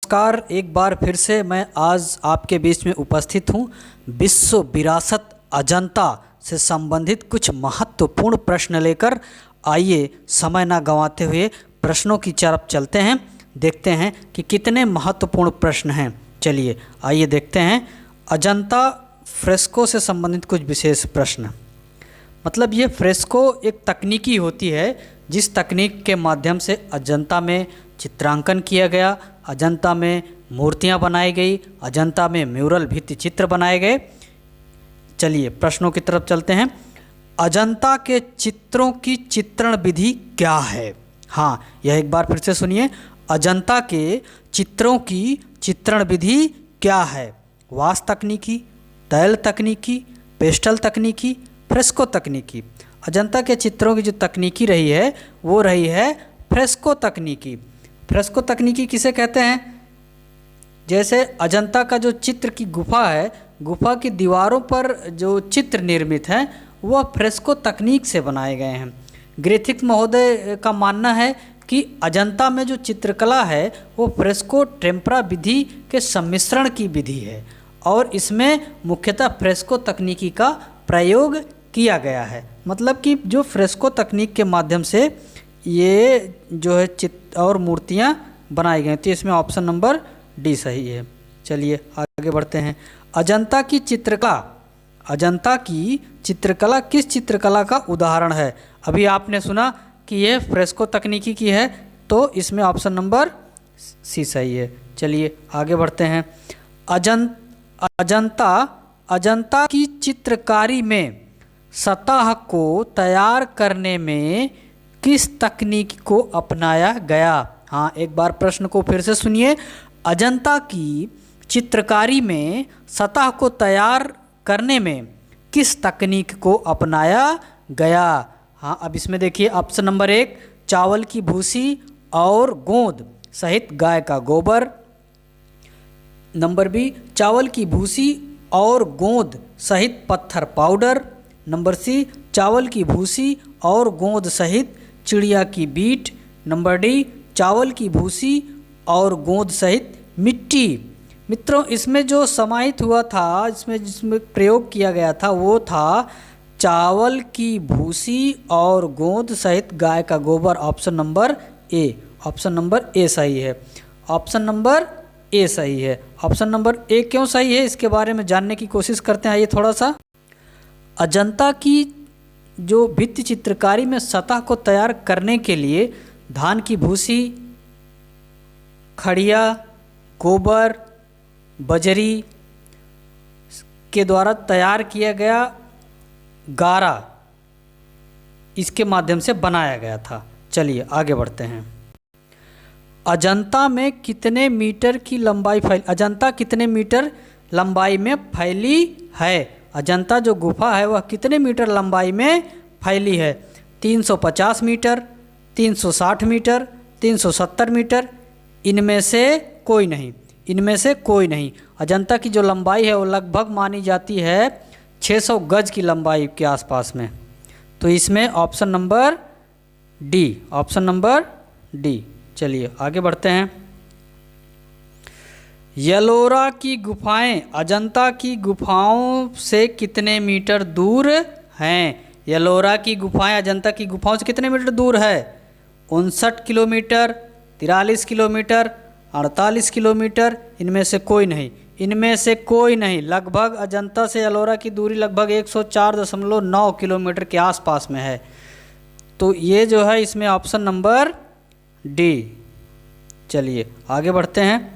नमस्कार। एक बार फिर से मैं आज आपके बीच में उपस्थित हूँ। विश्व विरासत अजंता से संबंधित कुछ महत्वपूर्ण प्रश्न लेकर। आइए समय ना गंवाते हुए प्रश्नों की तरफ चलते हैं, देखते हैं कि कितने महत्वपूर्ण प्रश्न हैं। चलिए आइए देखते हैं। अजंता फ्रेस्को से संबंधित कुछ विशेष प्रश्न। मतलब ये फ्रेस्को एक तकनीकी होती है जिस तकनीक के माध्यम से अजंता में चित्रांकन किया गया, अजंता में मूर्तियां बनाई गई, अजंता में म्यूरल भित्ति चित्र बनाए गए। चलिए प्रश्नों की तरफ चलते हैं। अजंता के चित्रों की चित्रण विधि क्या है? हाँ, यह एक बार फिर से सुनिए। अजंता के चित्रों की चित्रण विधि क्या है? वास तकनीकी, तैल तकनीकी, पेस्टल तकनीकी, फ्रेस्को तकनीकी। अजंता के चित्रों की जो तकनीकी रही है वो रही है फ्रेस्को तकनीकी। फ्रेस्को तकनीकी किसे कहते हैं? जैसे अजंता का जो चित्र की गुफा है, गुफा की दीवारों पर जो चित्र निर्मित हैं वह फ्रेस्को तकनीक से बनाए गए हैं। ग्रिफिथ महोदय का मानना है कि अजंता में जो चित्रकला है वो फ्रेस्को टेम्परा विधि के सम्मिश्रण की विधि है और इसमें मुख्यतः फ्रेस्को तकनीकी का प्रयोग किया गया है। मतलब कि जो फ्रेस्को तकनीक के माध्यम से ये जो है चित्र और मूर्तियाँ बनाई गई। तो इसमें ऑप्शन नंबर डी सही है। चलिए आगे बढ़ते हैं। अजंता की चित्रकला किस चित्रकला का उदाहरण है? अभी आपने सुना कि यह फ्रेस्को तकनीकी की है, तो इसमें ऑप्शन नंबर सी सही है। चलिए आगे बढ़ते हैं। अजंता की चित्रकारी में सतह को तैयार करने में किस तकनीक को अपनाया गया? हाँ, एक बार प्रश्न को फिर से सुनिए। अजंता की चित्रकारी में सतह को तैयार करने में किस तकनीक को अपनाया गया? हाँ, अब इसमें देखिए ऑप्शन नंबर 1 चावल की भूसी और गोंद सहित गाय का गोबर। नंबर बी चावल की भूसी और गोंद सहित पत्थर पाउडर। नंबर सी चावल की भूसी और गोंद सहित चिड़िया की बीट। नंबर डी चावल की भूसी और गोंद सहित मिट्टी। मित्रों, इसमें जो समाहित हुआ था, जिसमें प्रयोग किया गया था वो था चावल की भूसी और गोंद सहित गाय का गोबर। Option number A. Option number A सही है। ऑप्शन नंबर ए सही है। ऑप्शन नंबर ए क्यों सही है इसके बारे में जानने की कोशिश करते हैं। आइए थोड़ा सा। अजंता की जो भित्ति चित्रकारी में सतह को तैयार करने के लिए धान की भूसी, खड़िया, गोबर, बजरी के द्वारा तैयार किया गया गारा, इसके माध्यम से बनाया गया था। चलिए आगे बढ़ते हैं। अजंता में कितने मीटर की लंबाई अजंता कितने मीटर लंबाई में फैली है? अजंता जो गुफा है वह कितने मीटर लंबाई में फैली है? 350 मीटर, 360 मीटर, 370 मीटर। इनमें से कोई नहीं। इनमें से कोई नहीं। अजंता की जो लंबाई है वो लगभग मानी जाती है 600 गज की लंबाई के आसपास में। तो इसमें option number D. Option number D. चलिए आगे बढ़ते हैं। यलोरा की गुफाएं अजंता की गुफाओं से कितने मीटर दूर हैं? यलोरा की गुफाएं अजंता की गुफाओं से कितने मीटर दूर है? 59 किलोमीटर, 43 किलोमीटर, 48 किलोमीटर। इनमें से कोई नहीं। इनमें से कोई नहीं। लगभग अजंता से यलोरा की दूरी लगभग 104.9 किलोमीटर के आसपास में है। तो ये जो है इसमें ऑप्शन नंबर डी। चलिए आगे बढ़ते हैं।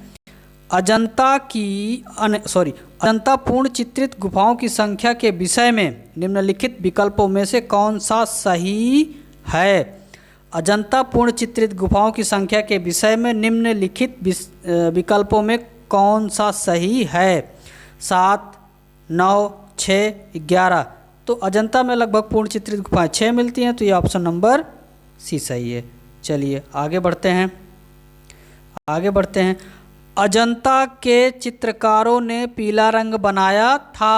अजंता पूर्ण चित्रित गुफाओं की संख्या के विषय में निम्नलिखित विकल्पों में से कौन सा सही है? अजंता पूर्ण चित्रित गुफाओं की संख्या के विषय में निम्नलिखित विकल्पों में कौन सा सही है? 7, 9, 6, 11। तो अजंता में लगभग पूर्ण चित्रित गुफाएं 6 मिलती हैं, तो ये ऑप्शन नंबर सी सही है। चलिए आगे बढ़ते हैं। आगे बढ़ते हैं। अजंता के चित्रकारों ने पीला रंग बनाया था।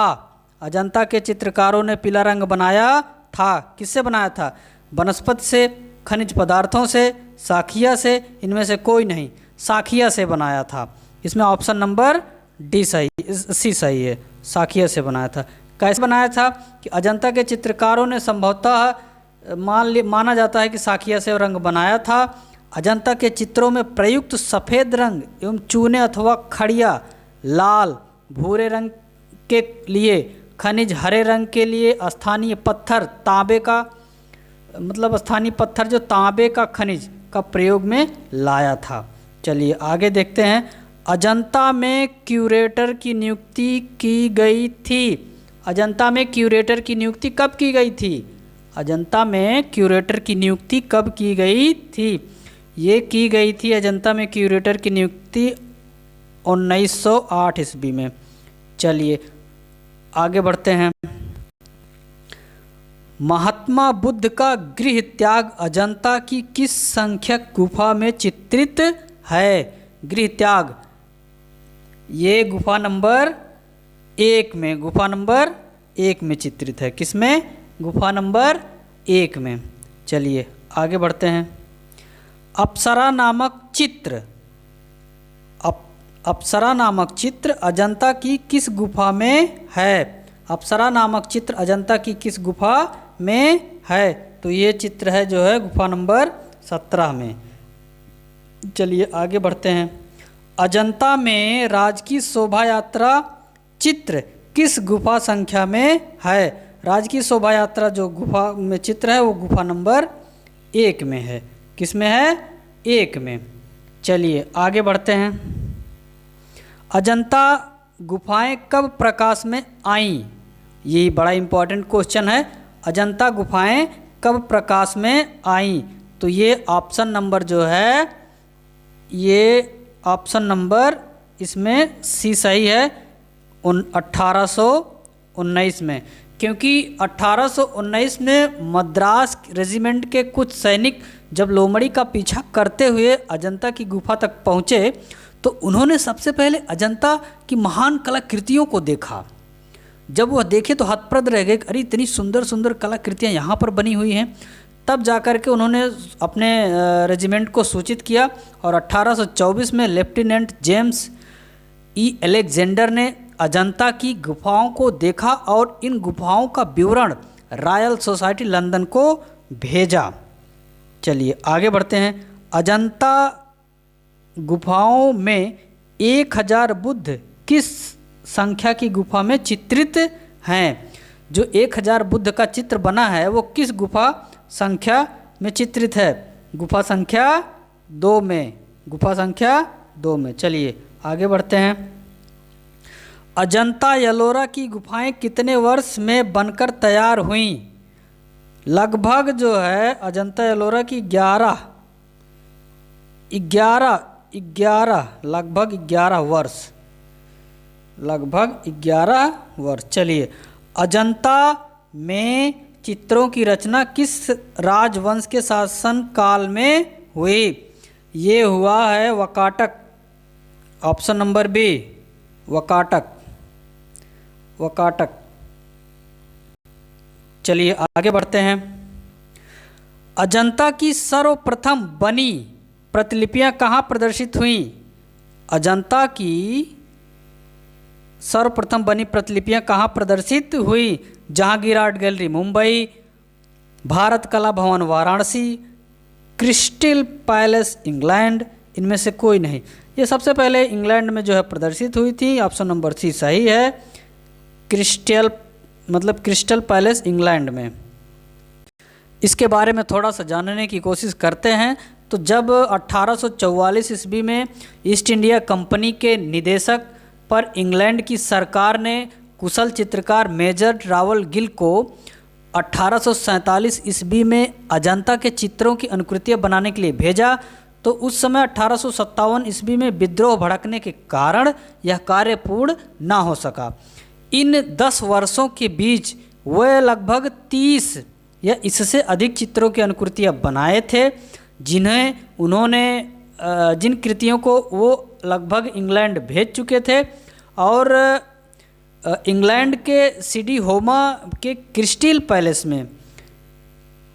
अजंता के चित्रकारों ने पीला रंग बनाया था। किससे बनाया था? वनस्पति से, खनिज पदार्थों से, साखिया से। इनमें से कोई नहीं। साखिया से बनाया था। इसमें ऑप्शन नंबर डी सही, सी सही है, साखिया से बनाया था। कैसे बनाया था कि अजंता के चित्रकारों ने संभवतः माना जाता है कि साखिया से रंग बनाया था। अजंता के चित्रों में प्रयुक्त सफ़ेद रंग एवं चूने अथवा खड़िया लाल भूरे रंग के लिए, खनिज हरे रंग के लिए स्थानीय पत्थर तांबे का, मतलब स्थानीय पत्थर जो तांबे का खनिज का प्रयोग में लाया था। चलिए आगे देखते हैं। अजंता में क्यूरेटर की नियुक्ति की गई थी। अजंता में क्यूरेटर की नियुक्ति कब की गई थी? अजंता में क्यूरेटर की नियुक्ति कब की गई थी? ये की गई थी अजंता में क्यूरेटर की नियुक्ति 1908 ईस्वी में। चलिए आगे बढ़ते हैं। महात्मा बुद्ध का गृह त्याग अजंता की किस संख्यक गुफा में चित्रित है? गृह त्याग ये गुफा नंबर 1 में, गुफा नंबर 1 में चित्रित है। किसमें? गुफा नंबर 1 में। चलिए आगे बढ़ते हैं। अप्सरा नामक चित्र, अप्सरा नामक चित्र अजंता की किस गुफा में है? अप्सरा नामक चित्र अजंता की किस गुफा में है? तो ये चित्र है जो है गुफा नंबर 17 में। चलिए आगे बढ़ते हैं। अजंता में राजकीय शोभा यात्रा चित्र किस गुफा संख्या में है? राजकीय शोभा यात्रा जो गुफा में चित्र है वो गुफा नंबर 1 में है। किस में है? 1 में। चलिए आगे बढ़ते हैं। अजंता गुफाएं कब प्रकाश में आईं? ये बड़ा इम्पोर्टेंट क्वेश्चन है। अजंता गुफाएं कब प्रकाश में आईं? तो ये ऑप्शन नंबर जो है, ये ऑप्शन नंबर इसमें सी सही है, 1819 में। क्योंकि 1819 में मद्रास रेजिमेंट के कुछ सैनिक जब लोमड़ी का पीछा करते हुए अजंता की गुफा तक पहुँचे तो उन्होंने सबसे पहले अजंता की महान कलाकृतियों को देखा। जब वह देखे तो हतप्रद रह गए, अरे इतनी सुंदर सुंदर कलाकृतियाँ यहाँ पर बनी हुई हैं। तब जाकर के उन्होंने अपने रेजिमेंट को सूचित किया और 1824 में लेफ्टिनेंट जेम्स ई अलेक्जेंडर ने अजंता की गुफाओं को देखा और इन गुफाओं का विवरण रॉयल सोसाइटी लंदन को भेजा। चलिए आगे बढ़ते हैं। अजंता गुफाओं में 1000 बुद्ध किस संख्या की गुफा में चित्रित हैं? जो 1000 बुद्ध का चित्र बना है वो किस गुफा संख्या में चित्रित है? गुफा संख्या 2 में, गुफा संख्या 2 में। चलिए आगे बढ़ते हैं। अजंता एलोरा की गुफाएं कितने वर्ष में बनकर तैयार हुईं? लगभग जो है अजंता एलोरा की 11 लगभग 11 वर्ष, लगभग 11 वर्ष। चलिए अजंता में चित्रों की रचना किस राजवंश के शासन काल में हुई? ये हुआ है Vakataka, option number B, Vakataka, Vakataka. चलिए आगे बढ़ते हैं। अजंता की सर्वप्रथम बनी प्रतिलिपियां कहाँ प्रदर्शित हुईं? अजंता की सर्वप्रथम बनी प्रतिलिपियां कहाँ प्रदर्शित हुई? जहांगीर आर्ट गैलरी मुंबई, भारत कला भवन वाराणसी, क्रिस्टल पैलेस इंग्लैंड, इनमें से कोई नहीं। ये सबसे पहले इंग्लैंड में जो है प्रदर्शित हुई थी, ऑप्शन नंबर सी सही है, क्रिस्टल पैलेस इंग्लैंड में। इसके बारे में थोड़ा सा जानने की कोशिश करते हैं। तो जब 1844 ईस्वी में ईस्ट इंडिया कंपनी के निदेशक पर इंग्लैंड की सरकार ने कुशल चित्रकार मेजर रावल गिल को 1847 ईस्वी में अजंता के चित्रों की अनुकृतियाँ बनाने के लिए भेजा, तो उस समय 1857 ईस्वी में विद्रोह भड़कने के कारण यह कार्य पूर्ण ना हो सका। इन 10 वर्षों के बीच वे लगभग 30 या इससे अधिक चित्रों की अनुकृतियाँ बनाए थे, जिन कृतियों को वो लगभग इंग्लैंड भेज चुके थे और इंग्लैंड के सिटी होमा के क्रिस्टल पैलेस में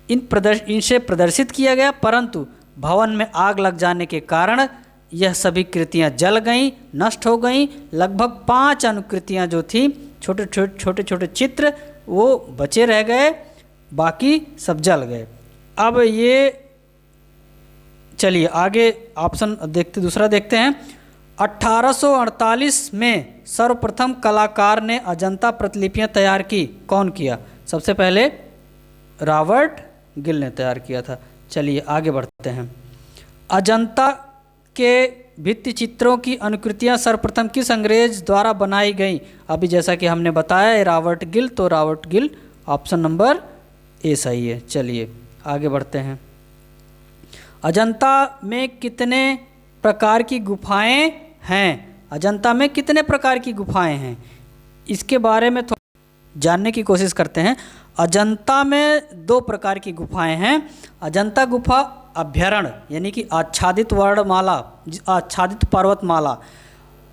इनसे प्रदर्शित किया गया, परंतु भवन में आग लग जाने के कारण यह सभी कृतियाँ जल गईं, नष्ट हो गईं। लगभग 5 अनुकृतियाँ जो थी, छोटे छोटे छोटे चित्र, वो बचे रह गए, बाकी सब जल गए। अब ये चलिए आगे ऑप्शन देखते, दूसरा देखते हैं। 1848 में सर्वप्रथम कलाकार ने अजंता प्रतिलिपियां तैयार की, कौन किया? सबसे पहले रॉबर्ट गिल ने तैयार किया था। चलिए आगे बढ़ते हैं। अजंता के भित्ति चित्रों की अनुकृतियां सर्वप्रथम किस अंग्रेज द्वारा बनाई गई? अभी जैसा कि हमने बताया रॉबर्ट गिल, तो Robert Gill option number A सही है। चलिए आगे बढ़ते हैं। अजंता में कितने प्रकार की गुफाएं हैं? अजंता में कितने प्रकार की गुफाएं हैं, इसके बारे में थोड़ा जानने की कोशिश करते हैं। अजंता में 2 प्रकार की गुफाएं हैं। अजंता गुफा अभ्यारण्य यानी कि आच्छादित वर्णमाला, आच्छादित पर्वतमाला,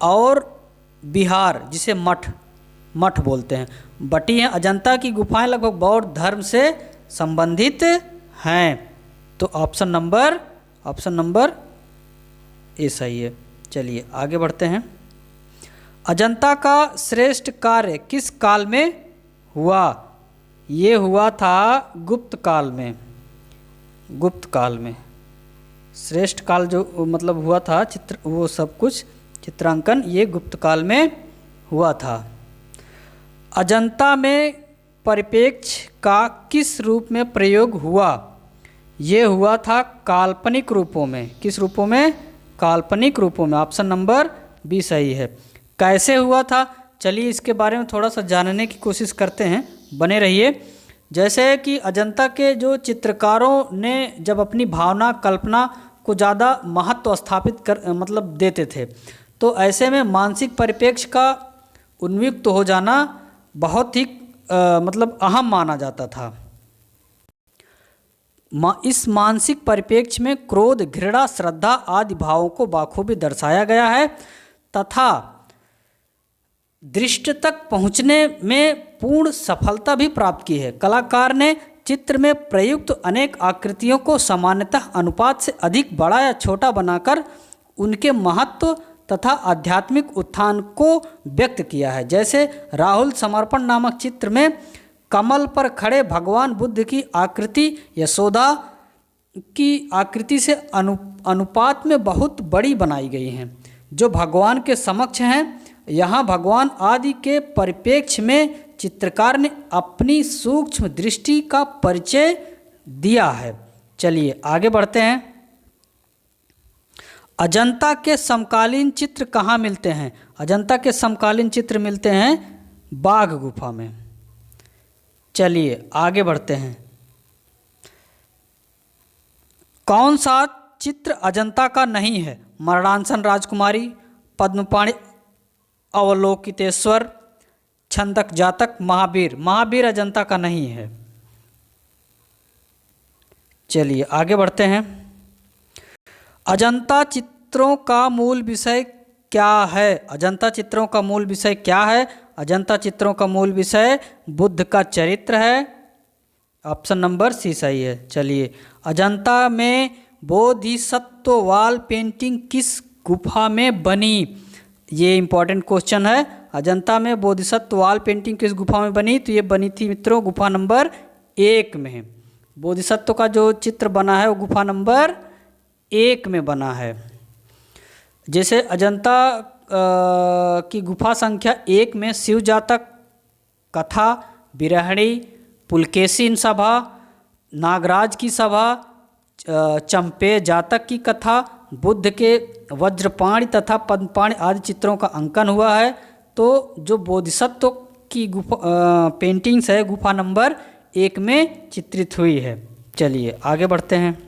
और बिहार जिसे मठ बोलते हैं, बटी हैं। अजंता की गुफाएं लगभग बौद्ध धर्म से संबंधित हैं। तो ऑप्शन नंबर ए सही है। चलिए आगे बढ़ते हैं। अजंता का श्रेष्ठ कार्य किस काल में हुआ? ये हुआ था गुप्त काल में। गुप्त काल में श्रेष्ठ काल जो मतलब हुआ था, चित्र वो सब कुछ चित्रांकन ये गुप्त काल में हुआ था। अजंता में परिप्रेक्ष्य का किस रूप में प्रयोग हुआ? ये हुआ था काल्पनिक रूपों में। किस रूपों में? काल्पनिक रूपों में। ऑप्शन नंबर बी सही है। कैसे हुआ था? चलिए इसके बारे में थोड़ा सा जानने की कोशिश करते हैं, बने रहिए। जैसे कि अजंता के जो चित्रकारों ने जब अपनी भावना कल्पना को ज़्यादा महत्व स्थापित मतलब देते थे, तो ऐसे में मानसिक परिप्रेक्ष्य का उन्मुक्त हो जाना बहुत ही मतलब अहम माना जाता था। इस मानसिक परिप्रेक्ष्य में क्रोध, घृणा, श्रद्धा आदि भावों को बाखूबी दर्शाया गया है तथा दृष्टि तक पहुँचने में पूर्ण सफलता भी प्राप्त की है। कलाकार ने चित्र में प्रयुक्त अनेक आकृतियों को सामान्यतः अनुपात से अधिक बड़ा या छोटा बनाकर उनके महत्व तथा आध्यात्मिक उत्थान को व्यक्त किया है। जैसे राहुल समर्पण नामक चित्र में कमल पर खड़े भगवान बुद्ध की आकृति यशोदा की आकृति से अनुपात में बहुत बड़ी बनाई गई हैं, जो भगवान के समक्ष हैं। यहाँ भगवान आदि के परिप्रेक्ष्य में चित्रकार ने अपनी सूक्ष्म दृष्टि का परिचय दिया है। चलिए आगे बढ़ते हैं। अजंता के समकालीन चित्र कहाँ मिलते हैं? अजंता के समकालीन चित्र मिलते हैं बाघ गुफा में। चलिए आगे बढ़ते हैं। कौन सा चित्र अजंता का नहीं है? मरणासन राजकुमारी, पद्मपाणि अवलोकितेश्वर, छंदक जातक, महावीर। महावीर अजंता का नहीं है। चलिए आगे बढ़ते हैं। अजंता चित्रों का मूल विषय क्या है? अजंता चित्रों का मूल विषय क्या है? अजंता चित्रों का मूल विषय बुद्ध का चरित्र है। ऑप्शन नंबर सी सही है। चलिए, अजंता में बोधिसत्व वॉल पेंटिंग किस गुफा में बनी? ये इंपॉर्टेंट क्वेश्चन है। अजंता में बोधिसत्व वॉल पेंटिंग किस गुफा में बनी? तो ये बनी थी मित्रों गुफा नंबर 1 में। बोधिसत्व का जो चित्र बना है वो गुफा नंबर 1 में बना है। जैसे अजंता की गुफा संख्या 1 में शिव जातक कथा, बिरहणी, पुलकेशिन सभा, नागराज की सभा, चंपे जातक की कथा, बुद्ध के वज्रपाणि तथा पद्मपाणि आदि चित्रों का अंकन हुआ है। तो जो बोधिसत्व की गुफा पेंटिंग्स है गुफा नंबर 1 में चित्रित हुई है। चलिए आगे बढ़ते हैं।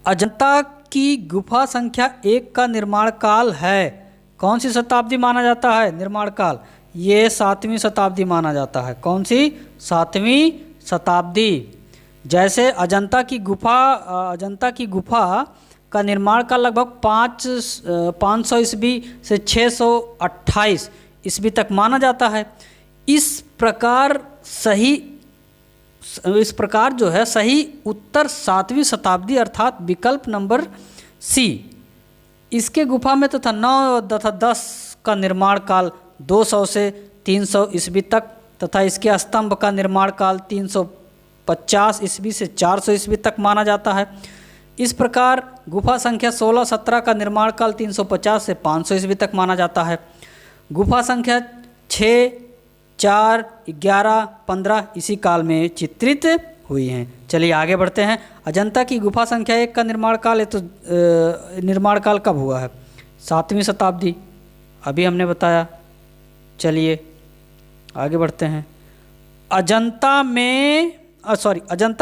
अजंता की गुफा संख्या 1 का निर्माण काल है कौन सी शताब्दी माना जाता है? निर्माण काल ये 7वीं शताब्दी माना जाता है। कौन सी? 7वीं शताब्दी। जैसे अजंता की गुफा का निर्माण काल लगभग 500 ईस्वी से 628 ईस्वी तक माना जाता है। इस प्रकार जो है सही उत्तर 7वीं शताब्दी अर्थात विकल्प नंबर सी इसके गुफा में तो था 9 तथा 10 का निर्माण काल 200 से 300 ईस्वी तक, तथा इसके स्तंभ का निर्माण काल 350 ईस्वी से 400 ईस्वी तक माना जाता है। इस प्रकार गुफा संख्या 16, 17 का निर्माण काल 350 से 500 ईस्वी तक माना जाता है। गुफा संख्या 6, 4, 11, 15 इसी काल में चित्रित हुई हैं। चलिए आगे बढ़ते हैं। अजंता की गुफा संख्या 1 का निर्माण काल है, तो निर्माण काल कब हुआ है? 7वीं शताब्दी, अभी हमने बताया। चलिए आगे बढ़ते हैं। अजंता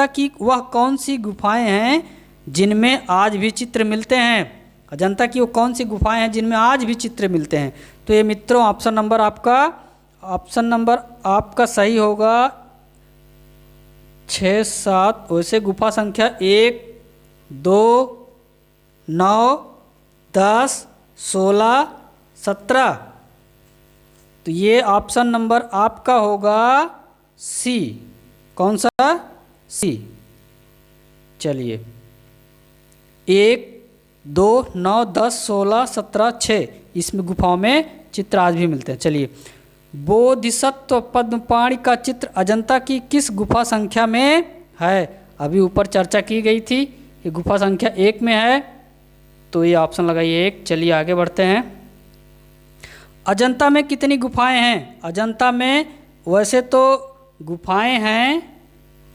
की वह कौन सी गुफाएं हैं जिनमें आज भी चित्र मिलते हैं? अजंता की वो कौन सी गुफाएं हैं जिनमें आज भी चित्र मिलते हैं? तो ये मित्रों ऑप्शन नंबर आपका सही होगा 6, 7। वैसे गुफा संख्या 1, 2, 9, 10, 16, 17, तो ये ऑप्शन नंबर आपका होगा सी। कौन सा? सी। चलिए 1, 2, 9, 10, 16, 17, 6 इसमें गुफाओं में चित्र आज भी मिलते हैं। चलिए बोधिसत्व पद्मपाणि का चित्र अजंता की किस गुफा संख्या में है? अभी ऊपर चर्चा की गई थी, ये गुफा संख्या 1 में है, तो ये ऑप्शन लगाइए 1। चलिए आगे बढ़ते हैं। अजंता में कितनी गुफाएं हैं? अजंता में वैसे तो गुफाएं हैं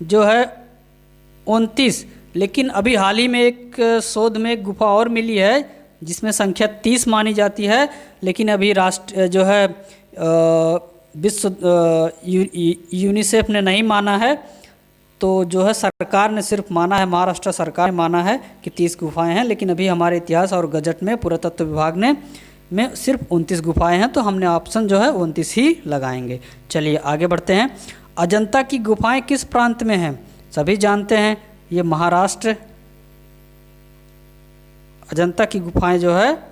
जो है 29, लेकिन अभी हाल ही में एक शोध में एक गुफा और मिली है जिसमें संख्या 30 मानी जाती है, लेकिन अभी राष्ट्र जो है विश्व यूनिसेफ ने नहीं माना है, तो जो है सरकार ने सिर्फ माना है, महाराष्ट्र सरकार ने माना है कि 30 गुफाएं हैं, लेकिन अभी हमारे इतिहास और गजट में पुरातत्व विभाग ने में सिर्फ 29 गुफाएं हैं, तो हमने ऑप्शन जो है 29 ही लगाएंगे। चलिए आगे बढ़ते हैं। अजंता की गुफाएं किस प्रांत में हैं? सभी जानते हैं ये महाराष्ट्र। अजंता की गुफाएं जो है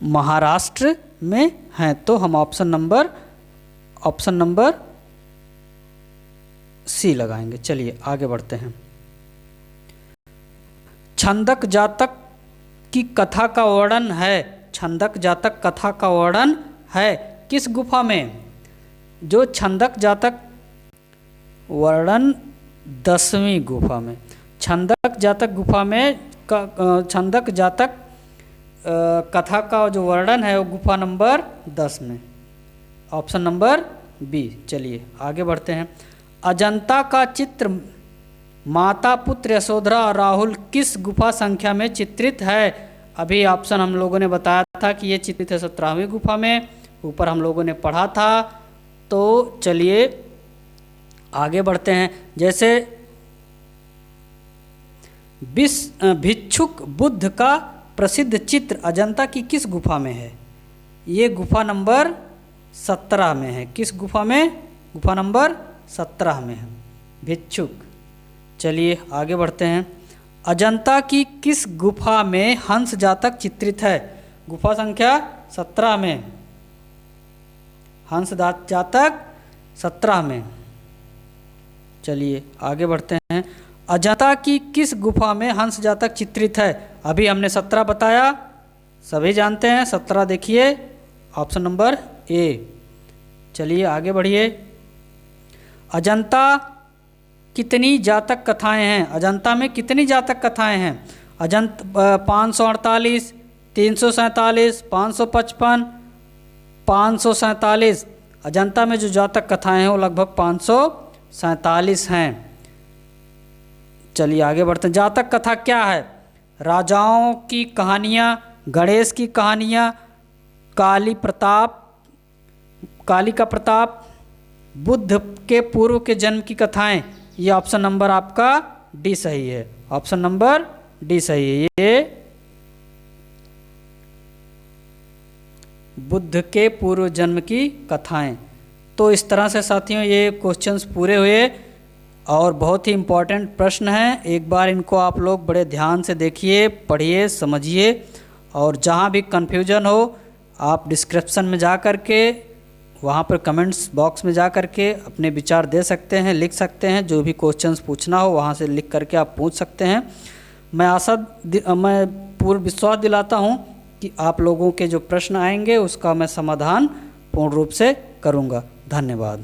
महाराष्ट्र में हैं, तो हम ऑप्शन नंबर सी लगाएंगे। चलिए आगे बढ़ते हैं। छंदक जातक की कथा का वर्णन है, छंदक जातक कथा का वर्णन है किस गुफा में? जो छंदक जातक वर्णन 10वीं गुफा में। छंदक जातक गुफा में छंदक जातक कथा का जो वर्णन है वो गुफा नंबर 10 में, ऑप्शन नंबर बी। चलिए आगे बढ़ते हैं। अजंता का चित्र माता पुत्र यशोधरा और राहुल किस गुफा संख्या में चित्रित है? अभी ऑप्शन हम लोगों ने बताया था कि ये चित्रित है 17वीं गुफा में, ऊपर हम लोगों ने पढ़ा था। तो चलिए आगे बढ़ते हैं। जैसे भिक्षुक बुद्ध का प्रसिद्ध चित्र अजंता की किस गुफा में है? ये गुफा नंबर 17 में है। किस गुफा में? गुफा नंबर 17 में है भिक्षुक। चलिए आगे बढ़ते हैं। अजंता की किस गुफा में हंस जातक चित्रित है? गुफा संख्या 17 में, हंस जातक 17 में। चलिए आगे बढ़ते हैं। अजंता की किस गुफा में हंस जातक चित्रित है? अभी हमने 17 बताया, सभी जानते हैं 17। देखिए ऑप्शन नंबर ए। चलिए आगे बढ़िए। अजंता कितनी जातक कथाएं हैं? अजंता में कितनी जातक कथाएं हैं? 548, 347, 555, 547। अजंता में जो जातक कथाएं हैं वो लगभग 547 हैं। चलिए आगे बढ़ते हैं। जातक कथा क्या है? राजाओं की कहानियाँ, गणेश की कहानियाँ, काली का प्रताप, बुद्ध के पूर्व के जन्म की कथाएं। ये ऑप्शन नंबर आपका डी सही है। ऑप्शन नंबर डी सही है। ये बुद्ध के पूर्व जन्म की कथाएं। तो इस तरह से साथियों ये क्वेश्चंस पूरे हुए और बहुत ही इम्पोर्टेंट प्रश्न हैं। एक बार इनको आप लोग बड़े ध्यान से देखिए, पढ़िए, समझिए, और जहाँ भी कन्फ्यूजन हो आप डिस्क्रिप्शन में जा कर के, वहाँ पर कमेंट्स बॉक्स में जा कर के अपने विचार दे सकते हैं, लिख सकते हैं। जो भी क्वेश्चंस पूछना हो वहाँ से लिख करके आप पूछ सकते हैं। मैं पूर्ण विश्वास दिलाता हूँ कि आप लोगों के जो प्रश्न आएंगे उसका मैं समाधान पूर्ण रूप से करूँगा। धन्यवाद।